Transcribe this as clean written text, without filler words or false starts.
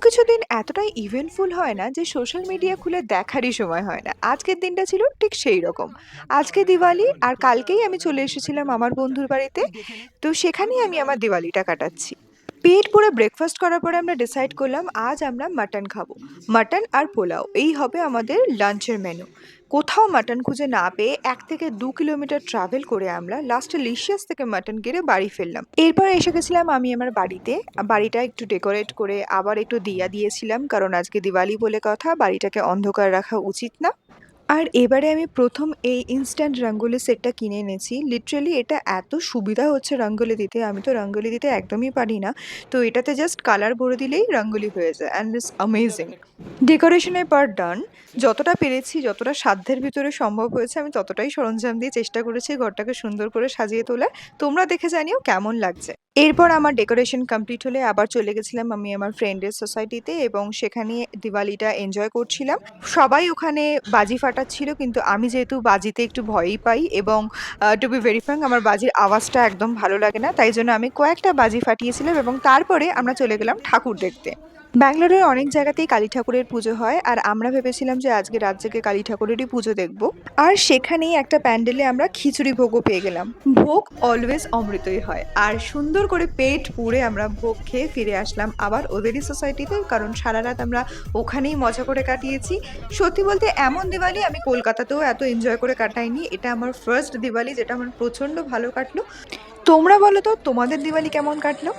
কিছু দিন এতটাই ইভেন্টফুল হয় না যে সোশ্যাল মিডিয়া খুলে দেখারই সময় হয় না। আজকের দিনটা ছিল ঠিক সেই রকম। আজকে দিওয়ালি আর কালকেই আমি চলে এসেছিলাম আমার বন্ধুর বাড়িতে। তো সেখানেই আমি আমার দিওয়ালিটা কাটাচ্ছি। পেট পুরো ব্রেকফাস্ট করার পরে আমরা ডিসাইড করলাম আজ আমরা মাটন খাবো। মাটন আর পোলাও এই হবে আমাদের লাঞ্চের মেনু। কোথাও মাটন খুঁজে না পেয়ে ১ থেকে ২ কিলোমিটার ট্রাভেল করে আমরা লাস্টে লিশিয়াস থেকে মাটন কিনে বাড়ি ফিরলাম। এরপর এসে গেছিলাম আমি আমার বাড়িতে। বাড়িটা একটু ডেকোরেট করে আবার একটু দিয়া দিয়েছিলাম। কারণ আজকে দিওয়ালি বলে কথা, বাড়িটাকে অন্ধকার রাখা উচিত না। আর এবারে আমি ১ম এই ইনস্ট্যান্ট রঙ্গোলি সেটটা কিনে এনেছি। লিটারেলি এটা এত সুবিধা হচ্ছে রঙ্গোলি দিতে। আমি তো রঙ্গোলি দিতে একদমই পারি না। তো এটাতে জাস্ট কালার ভরে দিলেই রঙ্গোলি হয়ে যায় অ্যান্ড ইটস অ্যামেজিং। ডেকোরেশনের পার্ট ডান। যতটা পেরেছি, যতটা সাধ্যের ভিতরে সম্ভব হয়েছে আমি ততটাই সরঞ্জাম দিয়ে চেষ্টা করেছি ঘরটাকে সুন্দর করে সাজিয়ে তোলার। তোমরা দেখে জানিও কেমন লাগছে। এরপর আমার ডেকোরেশন কমপ্লিট হলে আবার চলে গেছিলাম আমি আমার ফ্রেন্ডের সোসাইটিতে এবং সেখানে দিওয়ালিটা এনজয় করছিলাম। সবাই ওখানে বাজি ফাটাচ্ছিল কিন্তু আমি যেহেতু বাজিতে একটু ভয়ই পাই এবং টু বি ভেরি ফ্র্যাঙ্ক আমার বাজির আওয়াজটা একদম ভালো লাগে না। তাই জন্য আমি কয়েকটা বাজি ফাটিয়েছিলাম এবং তারপরে আমরা চলে গেলাম ঠাকুর দেখতে। ব্যাঙ্গালোরের অনেক জায়গাতেই কালী ঠাকুরের পুজো হয় আর আমরা ভেবেছিলাম যে আজকে রাত জেগে কালী ঠাকুরেরই পুজো দেখব। আর সেখানেই একটা প্যান্ডেলে আমরা খিচুড়ি ভোগও পেয়ে গেলাম। ভোগ অলওয়েজ অমৃতই হয়। আর সুন্দর করে পেট পুড়ে আমরা ভোগ খেয়ে ফিরে আসলাম আবার ওদেরই সোসাইটিতে, কারণ সারা রাত আমরা ওখানেই মজা করে কাটিয়েছি। সত্যি বলতে এমন দিওয়ালি আমি কলকাতাতেও এত এনজয় করে কাটাইনি। এটা আমার ফার্স্ট দিওয়ালি যেটা আমার প্রচণ্ড ভালো কাটলো। তোমরা বলো তো তোমাদের দিওয়ালি কেমন কাটলো?